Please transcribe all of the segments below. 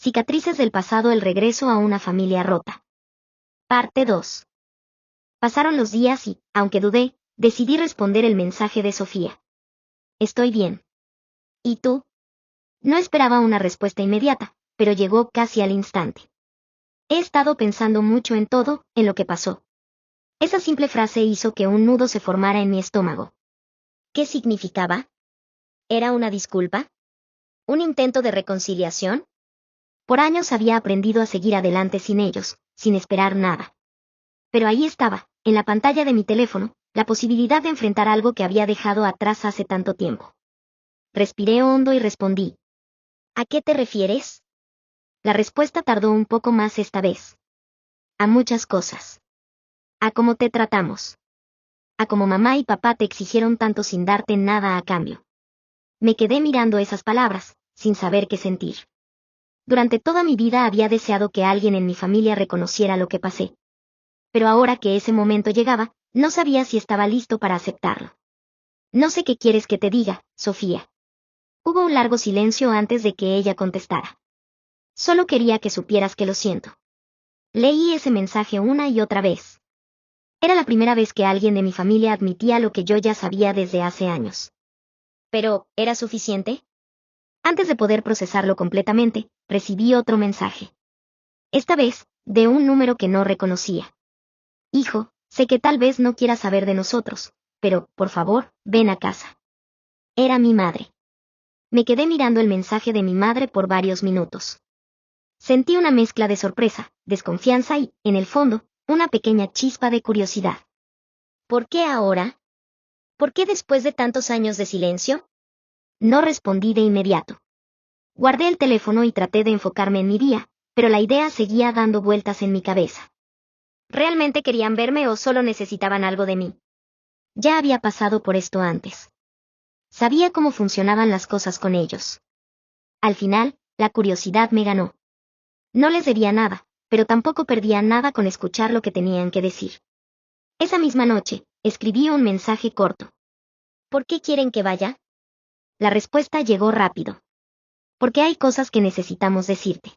Cicatrices del pasado, el regreso a una familia rota. Parte 2. Pasaron los días y, aunque dudé, decidí responder el mensaje de Sofía. Estoy bien. ¿Y tú? No esperaba una respuesta inmediata, pero llegó casi al instante. He estado pensando mucho en todo, en lo que pasó. Esa simple frase hizo que un nudo se formara en mi estómago. ¿Qué significaba? ¿Era una disculpa? ¿Un intento de reconciliación? Por años había aprendido a seguir adelante sin ellos, sin esperar nada. Pero ahí estaba, en la pantalla de mi teléfono, la posibilidad de enfrentar algo que había dejado atrás hace tanto tiempo. Respiré hondo y respondí. ¿A qué te refieres? La respuesta tardó un poco más esta vez. A muchas cosas. A cómo te tratamos. A cómo mamá y papá te exigieron tanto sin darte nada a cambio. Me quedé mirando esas palabras, sin saber qué sentir. Durante toda mi vida había deseado que alguien en mi familia reconociera lo que pasé. Pero ahora que ese momento llegaba, no sabía si estaba listo para aceptarlo. No sé qué quieres que te diga, Sofía. Hubo un largo silencio antes de que ella contestara. Solo quería que supieras que lo siento. Leí ese mensaje una y otra vez. Era la primera vez que alguien de mi familia admitía lo que yo ya sabía desde hace años. Pero, ¿era suficiente? Antes de poder procesarlo completamente, recibí otro mensaje. Esta vez, de un número que no reconocía. Hijo, sé que tal vez no quieras saber de nosotros, pero, por favor, ven a casa. Era mi madre. Me quedé mirando el mensaje de mi madre por varios minutos. Sentí una mezcla de sorpresa, desconfianza y, en el fondo, una pequeña chispa de curiosidad. ¿Por qué ahora? ¿Por qué después de tantos años de silencio? No respondí de inmediato. Guardé el teléfono y traté de enfocarme en mi día, pero la idea seguía dando vueltas en mi cabeza. ¿Realmente querían verme o solo necesitaban algo de mí? Ya había pasado por esto antes. Sabía cómo funcionaban las cosas con ellos. Al final, la curiosidad me ganó. No les debía nada, pero tampoco perdía nada con escuchar lo que tenían que decir. Esa misma noche, escribí un mensaje corto. ¿Por qué quieren que vaya? La respuesta llegó rápido. Porque hay cosas que necesitamos decirte.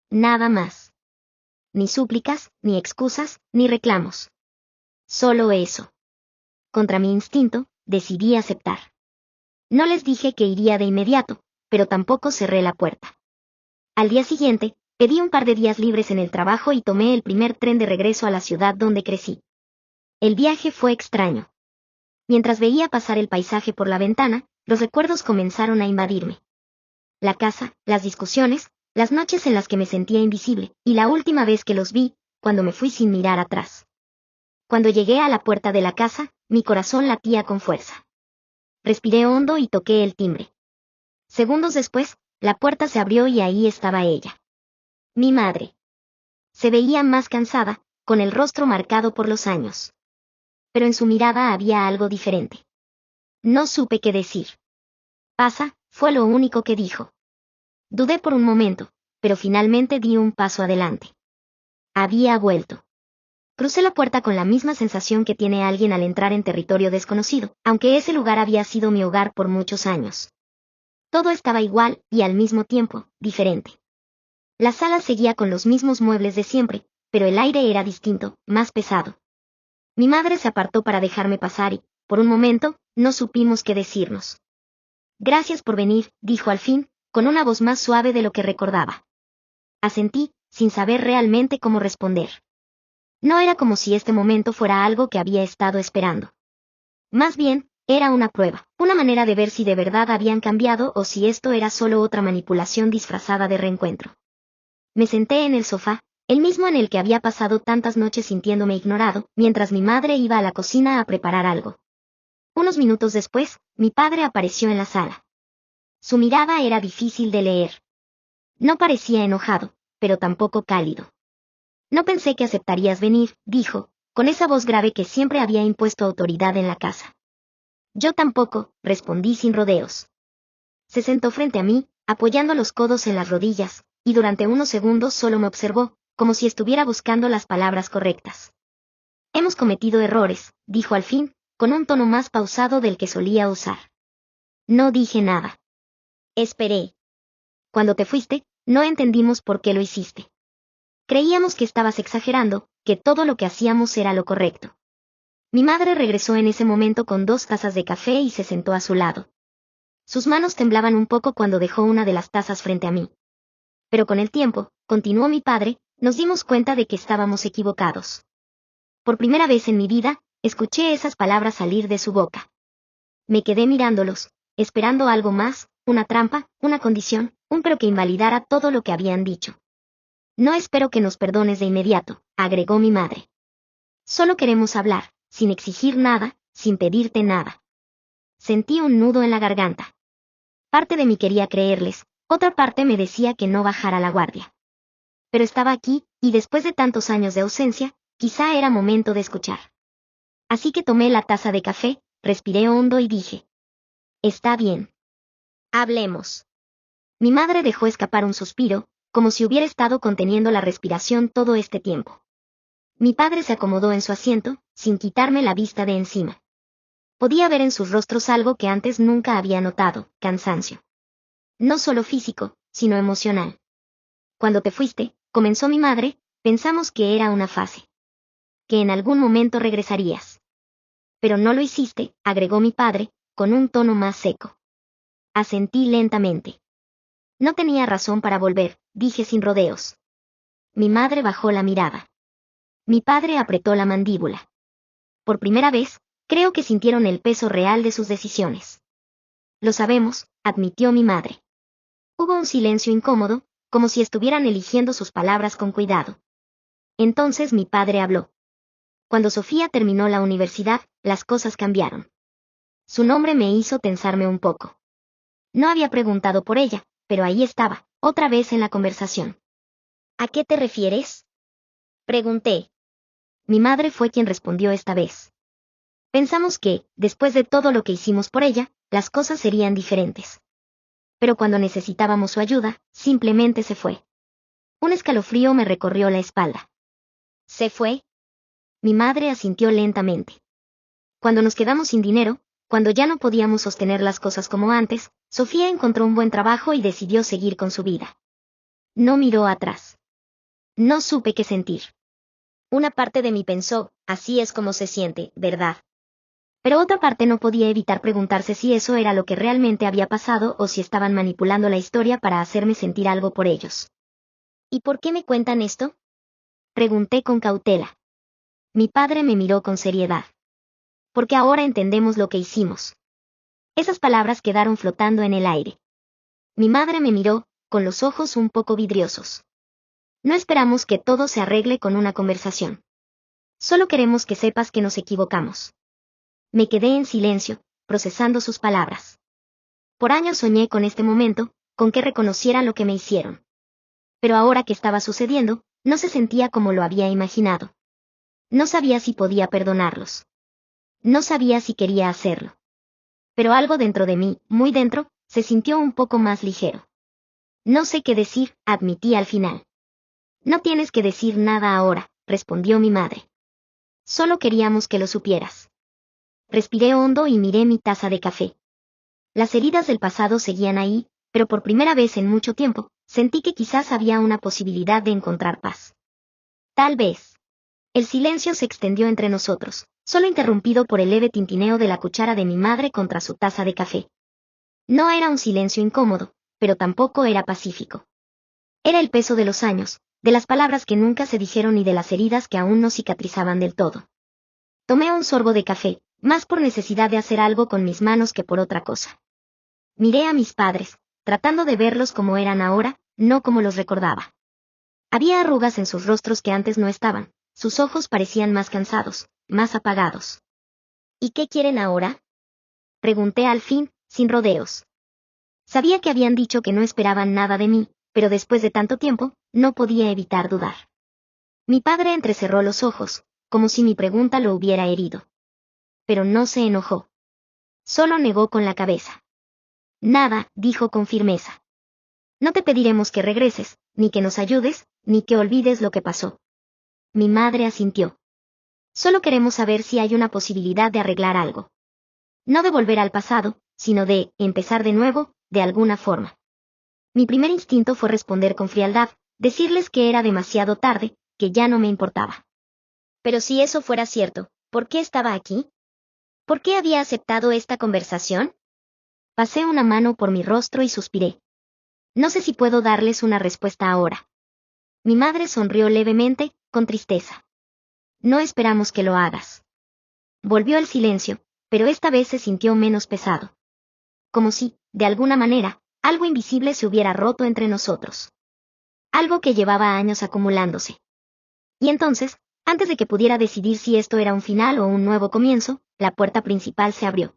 Nada más. Ni súplicas, ni excusas, ni reclamos. Solo eso. Contra mi instinto, decidí aceptar. No les dije que iría de inmediato, pero tampoco cerré la puerta. Al día siguiente, pedí un par de días libres en el trabajo y tomé el primer tren de regreso a la ciudad donde crecí. El viaje fue extraño. Mientras veía pasar el paisaje por la ventana, los recuerdos comenzaron a invadirme. La casa, las discusiones, las noches en las que me sentía invisible, y la última vez que los vi, cuando me fui sin mirar atrás. Cuando llegué a la puerta de la casa, mi corazón latía con fuerza. Respiré hondo y toqué el timbre. Segundos después, la puerta se abrió y ahí estaba ella. Mi madre. Se veía más cansada, con el rostro marcado por los años. Pero en su mirada había algo diferente. No supe qué decir. Pasa, fue lo único que dijo. Dudé por un momento, pero finalmente di un paso adelante. Había vuelto. Crucé la puerta con la misma sensación que tiene alguien al entrar en territorio desconocido, aunque ese lugar había sido mi hogar por muchos años. Todo estaba igual y al mismo tiempo, diferente. La sala seguía con los mismos muebles de siempre, pero el aire era distinto, más pesado. Mi madre se apartó para dejarme pasar y, por un momento, no supimos qué decirnos. Gracias por venir, dijo al fin, con una voz más suave de lo que recordaba. Asentí, sin saber realmente cómo responder. No era como si este momento fuera algo que había estado esperando. Más bien, era una prueba, una manera de ver si de verdad habían cambiado o si esto era solo otra manipulación disfrazada de reencuentro. Me senté en el sofá, el mismo en el que había pasado tantas noches sintiéndome ignorado, mientras mi madre iba a la cocina a preparar algo. Unos minutos después, mi padre apareció en la sala. Su mirada era difícil de leer. No parecía enojado, pero tampoco cálido. No pensé que aceptarías venir, dijo, con esa voz grave que siempre había impuesto autoridad en la casa. Yo tampoco, respondí sin rodeos. Se sentó frente a mí, apoyando los codos en las rodillas, y durante unos segundos solo me observó, como si estuviera buscando las palabras correctas. Hemos cometido errores, dijo al fin, con un tono más pausado del que solía usar. No dije nada. Esperé. Cuando te fuiste, No entendimos por qué lo hiciste. Creíamos que estabas exagerando, que todo lo que hacíamos era lo correcto. Mi madre regresó en ese momento con 2 tazas de café y se sentó a su lado. Sus manos temblaban un poco cuando dejó una de las tazas frente a mí. Pero con el tiempo, continuó mi padre, nos dimos cuenta de que estábamos equivocados. Por primera vez en mi vida, escuché esas palabras salir de su boca. Me quedé mirándolos, esperando algo más, una trampa, una condición, un pero que invalidara todo lo que habían dicho. No espero que nos perdones de inmediato, agregó mi madre. Solo queremos hablar, sin exigir nada, sin pedirte nada. Sentí un nudo en la garganta. Parte de mí quería creerles, otra parte me decía que no bajara la guardia. Pero estaba aquí, y después de tantos años de ausencia, quizá era momento de escuchar. Así que tomé la taza de café, respiré hondo y dije: Está bien. Hablemos. Mi madre dejó escapar un suspiro, como si hubiera estado conteniendo la respiración todo este tiempo. Mi padre se acomodó en su asiento, sin quitarme la vista de encima. Podía ver en sus rostros algo que antes nunca había notado: cansancio. No solo físico, sino emocional. Cuando te fuiste, comenzó mi madre, pensamos que era una fase. Que en algún momento regresarías. Pero no lo hiciste, agregó mi padre, con un tono más seco. Asentí lentamente. No tenía razón para volver, dije sin rodeos. Mi madre bajó la mirada. Mi padre apretó la mandíbula. Por primera vez, creo que sintieron el peso real de sus decisiones. Lo sabemos, admitió mi madre. Hubo un silencio incómodo, como si estuvieran eligiendo sus palabras con cuidado. Entonces mi padre habló. Cuando Sofía terminó la universidad, las cosas cambiaron. Su nombre me hizo tensarme un poco. No había preguntado por ella, pero ahí estaba, otra vez en la conversación. ¿A qué te refieres? Pregunté. Mi madre fue quien respondió esta vez. Pensamos que, después de todo lo que hicimos por ella, las cosas serían diferentes. Pero cuando necesitábamos su ayuda, simplemente se fue. Un escalofrío me recorrió la espalda. ¿Se fue? Mi madre asintió lentamente. Cuando nos quedamos sin dinero, cuando ya no podíamos sostener las cosas como antes, Sofía encontró un buen trabajo y decidió seguir con su vida. No miró atrás. No supe qué sentir. Una parte de mí pensó: así es como se siente, ¿verdad? Pero otra parte no podía evitar preguntarse si eso era lo que realmente había pasado o si estaban manipulando la historia para hacerme sentir algo por ellos. ¿Y por qué me cuentan esto? Pregunté con cautela. Mi padre me miró con seriedad. Porque ahora entendemos lo que hicimos. Esas palabras quedaron flotando en el aire. Mi madre me miró, con los ojos un poco vidriosos. No esperamos que todo se arregle con una conversación. Solo queremos que sepas que nos equivocamos. Me quedé en silencio, procesando sus palabras. Por años soñé con este momento, con que reconocieran lo que me hicieron. Pero ahora que estaba sucediendo, no se sentía como lo había imaginado. No sabía si podía perdonarlos. No sabía si quería hacerlo. Pero algo dentro de mí, muy dentro, se sintió un poco más ligero. No sé qué decir, admití al final. No tienes que decir nada ahora, respondió mi madre. Solo queríamos que lo supieras. Respiré hondo y miré mi taza de café. Las heridas del pasado seguían ahí, pero por primera vez en mucho tiempo, sentí que quizás había una posibilidad de encontrar paz. Tal vez. El silencio se extendió entre nosotros, solo interrumpido por el leve tintineo de la cuchara de mi madre contra su taza de café. No era un silencio incómodo, pero tampoco era pacífico. Era el peso de los años, de las palabras que nunca se dijeron y de las heridas que aún no cicatrizaban del todo. Tomé un sorbo de café, más por necesidad de hacer algo con mis manos que por otra cosa. Miré a mis padres, tratando de verlos como eran ahora, no como los recordaba. Había arrugas en sus rostros que antes no estaban, sus ojos parecían más cansados, más apagados. ¿Y qué quieren ahora? Pregunté al fin, sin rodeos. Sabía que habían dicho que no esperaban nada de mí, pero después de tanto tiempo, no podía evitar dudar. Mi padre entrecerró los ojos, como si mi pregunta lo hubiera herido. Pero no se enojó. Solo negó con la cabeza. Nada, dijo con firmeza. No te pediremos que regreses, ni que nos ayudes, ni que olvides lo que pasó. Mi madre asintió. Solo queremos saber si hay una posibilidad de arreglar algo. No de volver al pasado, sino de empezar de nuevo, de alguna forma. Mi primer instinto fue responder con frialdad, decirles que era demasiado tarde, que ya no me importaba. Pero si eso fuera cierto, ¿por qué estaba aquí? ¿Por qué había aceptado esta conversación? Pasé una mano por mi rostro y suspiré. No sé si puedo darles una respuesta ahora. Mi madre sonrió levemente, con tristeza. No esperamos que lo hagas. Volvió el silencio, pero esta vez se sintió menos pesado. Como si, de alguna manera, algo invisible se hubiera roto entre nosotros. Algo que llevaba años acumulándose. Y entonces, antes de que pudiera decidir si esto era un final o un nuevo comienzo, la puerta principal se abrió.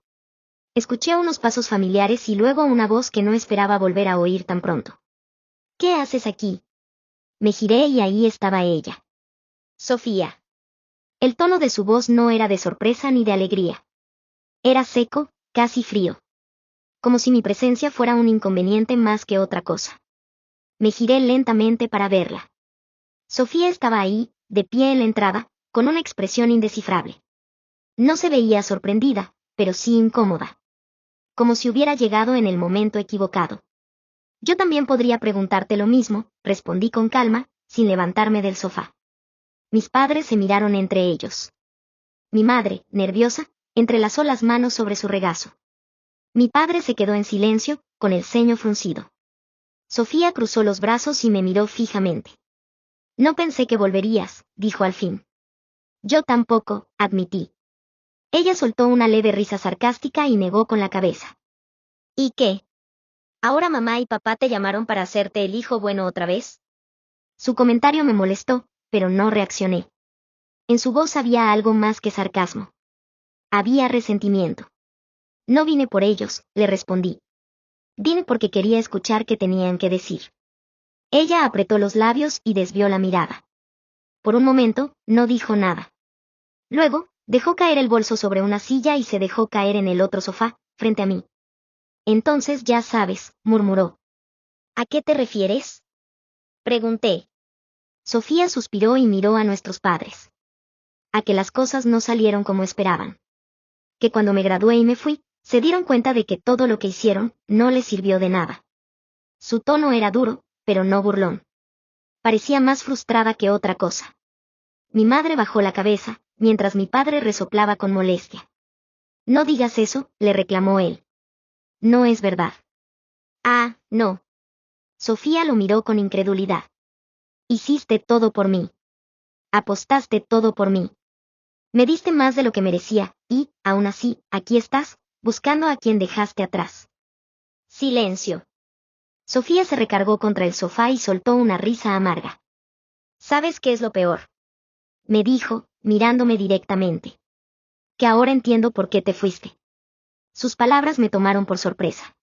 Escuché unos pasos familiares y luego una voz que no esperaba volver a oír tan pronto. ¿Qué haces aquí? Me giré y ahí estaba ella. Sofía. El tono de su voz no era de sorpresa ni de alegría. Era seco, casi frío. Como si mi presencia fuera un inconveniente más que otra cosa. Me giré lentamente para verla. Sofía estaba ahí, de pie en la entrada, con una expresión indescifrable. No se veía sorprendida, pero sí incómoda. Como si hubiera llegado en el momento equivocado. Yo también podría preguntarte lo mismo, respondí con calma, sin levantarme del sofá. Mis padres se miraron entre ellos. Mi madre, nerviosa, entrelazó las manos sobre su regazo. Mi padre se quedó en silencio, con el ceño fruncido. Sofía cruzó los brazos y me miró fijamente. No pensé que volverías, dijo al fin. Yo tampoco, admití. Ella soltó una leve risa sarcástica y negó con la cabeza. ¿Y qué? ¿Ahora mamá y papá te llamaron para hacerte el hijo bueno otra vez? Su comentario me molestó, pero no reaccioné. En su voz había algo más que sarcasmo. Había resentimiento. No vine por ellos, le respondí. Vine porque quería escuchar qué tenían que decir. Ella apretó los labios y desvió la mirada. Por un momento, no dijo nada. Luego, dejó caer el bolso sobre una silla y se dejó caer en el otro sofá, frente a mí. Entonces ya sabes, murmuró. ¿A qué te refieres? Pregunté. Sofía suspiró y miró a nuestros padres. A que las cosas no salieron como esperaban. Que cuando me gradué y me fui, se dieron cuenta de que todo lo que hicieron no les sirvió de nada. Su tono era duro, pero no burlón. Parecía más frustrada que otra cosa. Mi madre bajó la cabeza, mientras mi padre resoplaba con molestia. No digas eso, le reclamó él. No es verdad. Ah, no. Sofía lo miró con incredulidad. Hiciste todo por mí. Apostaste todo por mí. Me diste más de lo que merecía, y, aún así, aquí estás, buscando a quien dejaste atrás. Silencio. Sofía se recargó contra el sofá y soltó una risa amarga. ¿Sabes qué es lo peor? Me dijo, mirándome directamente. Que ahora entiendo por qué te fuiste. Sus palabras me tomaron por sorpresa.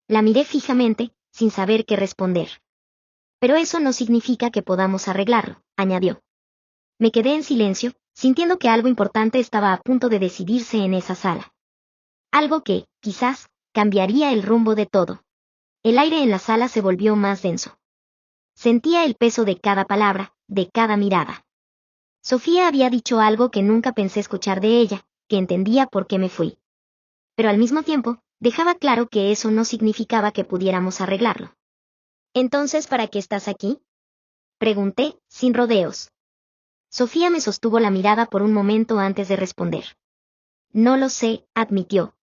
La miré fijamente, sin saber qué responder. Pero eso no significa que podamos arreglarlo, añadió. Me quedé en silencio, sintiendo que algo importante estaba a punto de decidirse en esa sala. Algo que, quizás, cambiaría el rumbo de todo. El aire en la sala se volvió más denso. Sentía el peso de cada palabra, de cada mirada. Sofía había dicho algo que nunca pensé escuchar de ella, que entendía por qué me fui. Pero al mismo tiempo, dejaba claro que eso no significaba que pudiéramos arreglarlo. ¿Entonces para qué estás aquí? Pregunté, sin rodeos. Sofía me sostuvo la mirada por un momento antes de responder. No lo sé, admitió.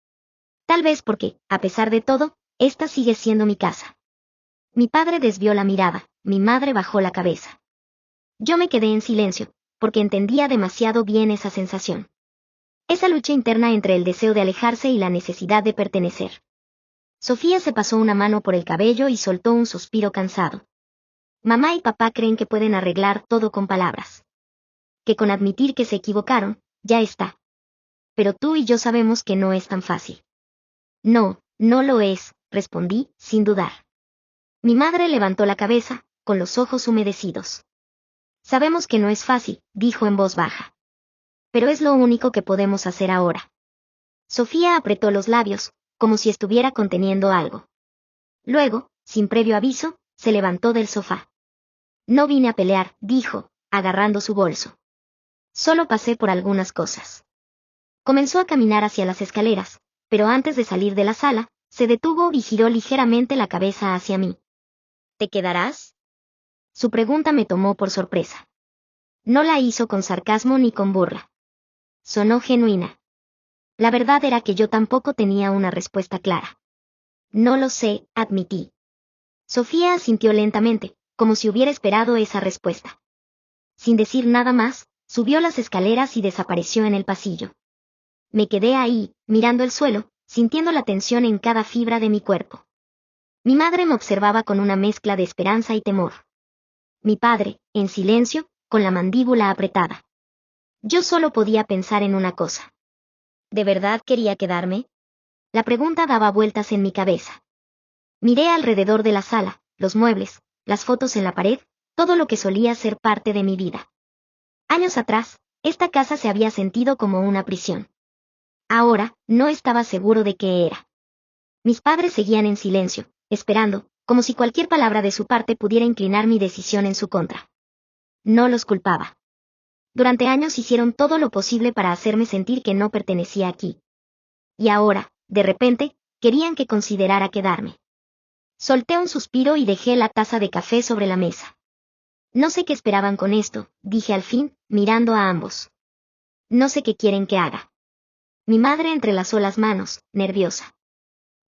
Tal vez porque, a pesar de todo, esta sigue siendo mi casa. Mi padre desvió la mirada, mi madre bajó la cabeza. Yo me quedé en silencio, porque entendía demasiado bien esa sensación. Esa lucha interna entre el deseo de alejarse y la necesidad de pertenecer. Sofía se pasó una mano por el cabello y soltó un suspiro cansado. Mamá y papá creen que pueden arreglar todo con palabras. Que con admitir que se equivocaron, ya está. Pero tú y yo sabemos que no es tan fácil. No, no lo es, respondí, sin dudar. Mi madre levantó la cabeza, con los ojos humedecidos. Sabemos que no es fácil, dijo en voz baja. Pero es lo único que podemos hacer ahora. Sofía apretó los labios, como si estuviera conteniendo algo. Luego, sin previo aviso, se levantó del sofá. No vine a pelear, dijo, agarrando su bolso. Solo pasé por algunas cosas. Comenzó a caminar hacia las escaleras, pero antes de salir de la sala, se detuvo y giró ligeramente la cabeza hacia mí. ¿Te quedarás? Su pregunta me tomó por sorpresa. No la hizo con sarcasmo ni con burla. Sonó genuina. La verdad era que yo tampoco tenía una respuesta clara. No lo sé, admití. Sofía asintió lentamente, como si hubiera esperado esa respuesta. Sin decir nada más, subió las escaleras y desapareció en el pasillo. Me quedé ahí, mirando el suelo, sintiendo la tensión en cada fibra de mi cuerpo. Mi madre me observaba con una mezcla de esperanza y temor. Mi padre, en silencio, con la mandíbula apretada. Yo solo podía pensar en una cosa. ¿De verdad quería quedarme? La pregunta daba vueltas en mi cabeza. Miré alrededor de la sala, los muebles, las fotos en la pared, todo lo que solía ser parte de mi vida. Años atrás, esta casa se había sentido como una prisión. Ahora, no estaba seguro de qué era. Mis padres seguían en silencio, esperando, como si cualquier palabra de su parte pudiera inclinar mi decisión en su contra. No los culpaba. Durante años hicieron todo lo posible para hacerme sentir que no pertenecía aquí. Y ahora, de repente, querían que considerara quedarme. Solté un suspiro y dejé la taza de café sobre la mesa. No sé qué esperaban con esto, dije al fin, mirando a ambos. No sé qué quieren que haga. Mi madre entrelazó las manos, nerviosa.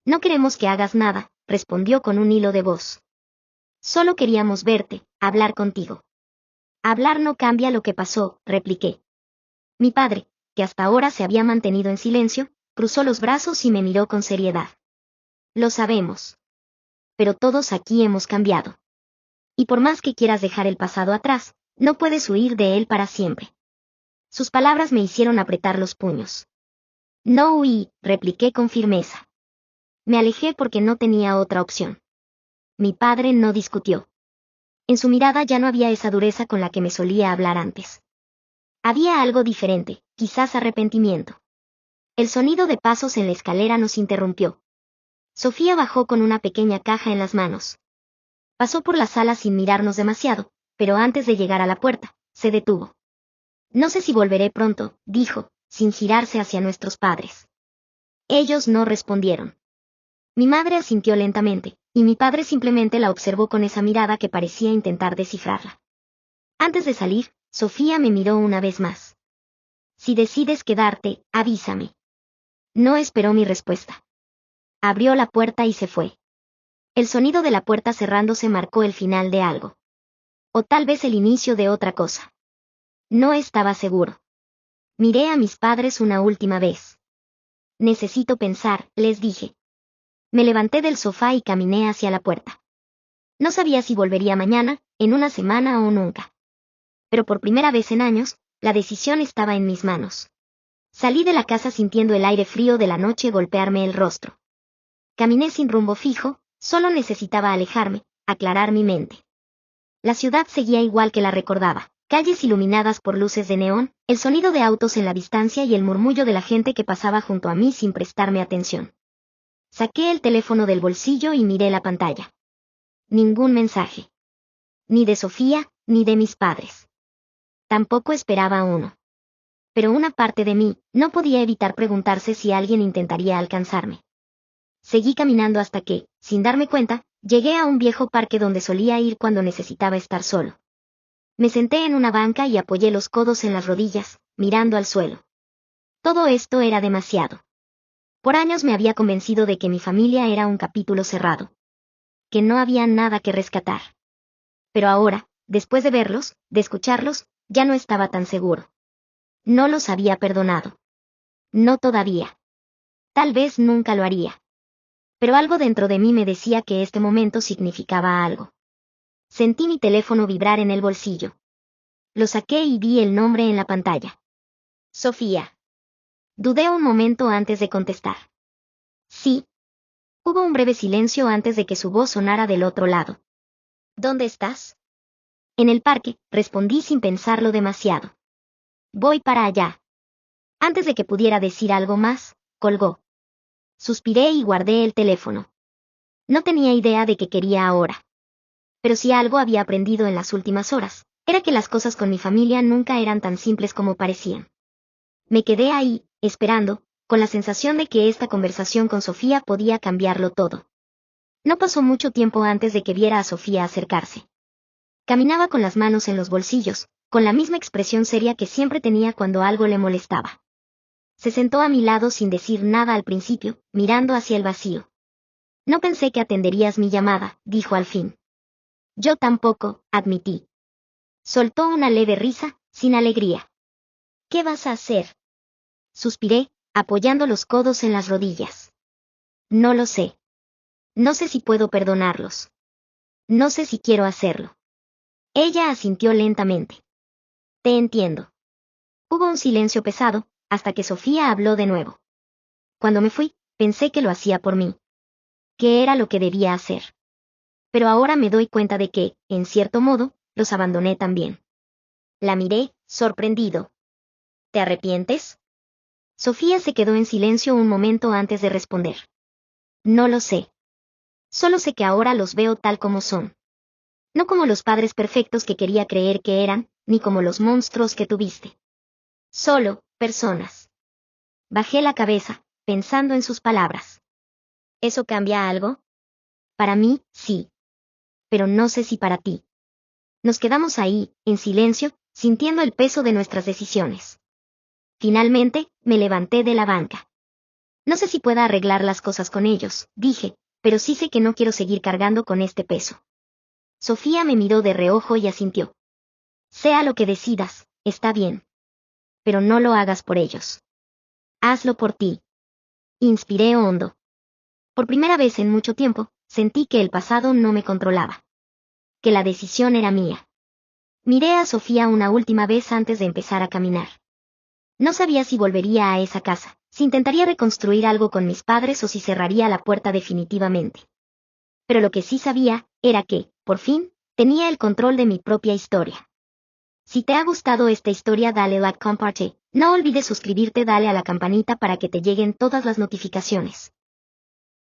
No queremos que hagas nada, respondió con un hilo de voz. Solo queríamos verte, hablar contigo. Hablar no cambia lo que pasó, repliqué. Mi padre, que hasta ahora se había mantenido en silencio, cruzó los brazos y me miró con seriedad. Lo sabemos. Pero todos aquí hemos cambiado. Y por más que quieras dejar el pasado atrás, no puedes huir de él para siempre. Sus palabras me hicieron apretar los puños. No huí, repliqué con firmeza. Me alejé porque no tenía otra opción. Mi padre no discutió. En su mirada ya no había esa dureza con la que me solía hablar antes. Había algo diferente, quizás arrepentimiento. El sonido de pasos en la escalera nos interrumpió. Sofía bajó con una pequeña caja en las manos. Pasó por la sala sin mirarnos demasiado, pero antes de llegar a la puerta, se detuvo. No sé si volveré pronto, dijo, sin girarse hacia nuestros padres. Ellos no respondieron. Mi madre asintió lentamente, y mi padre simplemente la observó con esa mirada que parecía intentar descifrarla. Antes de salir, Sofía me miró una vez más. Si decides quedarte, avísame. No esperó mi respuesta. Abrió la puerta y se fue. El sonido de la puerta cerrándose marcó el final de algo. O tal vez el inicio de otra cosa. No estaba seguro. Miré a mis padres una última vez. Necesito pensar, les dije. Me levanté del sofá y caminé hacia la puerta. No sabía si volvería mañana, en una semana o nunca. Pero por primera vez en años, la decisión estaba en mis manos. Salí de la casa sintiendo el aire frío de la noche golpearme el rostro. Caminé sin rumbo fijo, solo necesitaba alejarme, aclarar mi mente. La ciudad seguía igual que la recordaba, calles iluminadas por luces de neón, el sonido de autos en la distancia y el murmullo de la gente que pasaba junto a mí sin prestarme atención. Saqué el teléfono del bolsillo y miré la pantalla. Ningún mensaje. Ni de Sofía, ni de mis padres. Tampoco esperaba uno. Pero una parte de mí no podía evitar preguntarse si alguien intentaría alcanzarme. Seguí caminando hasta que, sin darme cuenta, llegué a un viejo parque donde solía ir cuando necesitaba estar solo. Me senté en una banca y apoyé los codos en las rodillas, mirando al suelo. Todo esto era demasiado. Por años me había convencido de que mi familia era un capítulo cerrado. Que no había nada que rescatar. Pero ahora, después de verlos, de escucharlos, ya no estaba tan seguro. No los había perdonado. No todavía. Tal vez nunca lo haría. Pero algo dentro de mí me decía que este momento significaba algo. Sentí mi teléfono vibrar en el bolsillo. Lo saqué y vi el nombre en la pantalla. Sofía. Dudé un momento antes de contestar. Sí. Hubo un breve silencio antes de que su voz sonara del otro lado. ¿Dónde estás? En el parque, respondí sin pensarlo demasiado. Voy para allá. Antes de que pudiera decir algo más, colgó. Suspiré y guardé el teléfono. No tenía idea de qué quería ahora. Pero si algo había aprendido en las últimas horas, era que las cosas con mi familia nunca eran tan simples como parecían. Me quedé ahí, esperando, con la sensación de que esta conversación con Sofía podía cambiarlo todo. No pasó mucho tiempo antes de que viera a Sofía acercarse. Caminaba con las manos en los bolsillos, con la misma expresión seria que siempre tenía cuando algo le molestaba. Se sentó a mi lado sin decir nada al principio, mirando hacia el vacío. No pensé que atenderías mi llamada, dijo al fin. Yo tampoco, admití. Soltó una leve risa, sin alegría. ¿Qué vas a hacer? Suspiré, apoyando los codos en las rodillas. No lo sé. No sé si puedo perdonarlos. No sé si quiero hacerlo. Ella asintió lentamente. Te entiendo. Hubo un silencio pesado, hasta que Sofía habló de nuevo. Cuando me fui, pensé que lo hacía por mí. Que era lo que debía hacer. Pero ahora me doy cuenta de que, en cierto modo, los abandoné también. La miré, sorprendido. ¿Te arrepientes? Sofía se quedó en silencio un momento antes de responder. No lo sé. Solo sé que ahora los veo tal como son. No como los padres perfectos que quería creer que eran, ni como los monstruos que tuviste. Solo, personas. Bajé la cabeza, pensando en sus palabras. ¿Eso cambia algo? Para mí, sí. Pero no sé si para ti. Nos quedamos ahí, en silencio, sintiendo el peso de nuestras decisiones. Finalmente, me levanté de la banca. No sé si pueda arreglar las cosas con ellos, dije, pero sí sé que no quiero seguir cargando con este peso. Sofía me miró de reojo y asintió. Sea lo que decidas, está bien. Pero no lo hagas por ellos. Hazlo por ti. Inspiré hondo. Por primera vez en mucho tiempo, sentí que el pasado no me controlaba. Que la decisión era mía. Miré a Sofía una última vez antes de empezar a caminar. No sabía si volvería a esa casa, si intentaría reconstruir algo con mis padres o si cerraría la puerta definitivamente. Pero lo que sí sabía, era que, por fin, tenía el control de mi propia historia. Si te ha gustado esta historia, dale like, comparte. No olvides suscribirte, dale a la campanita para que te lleguen todas las notificaciones.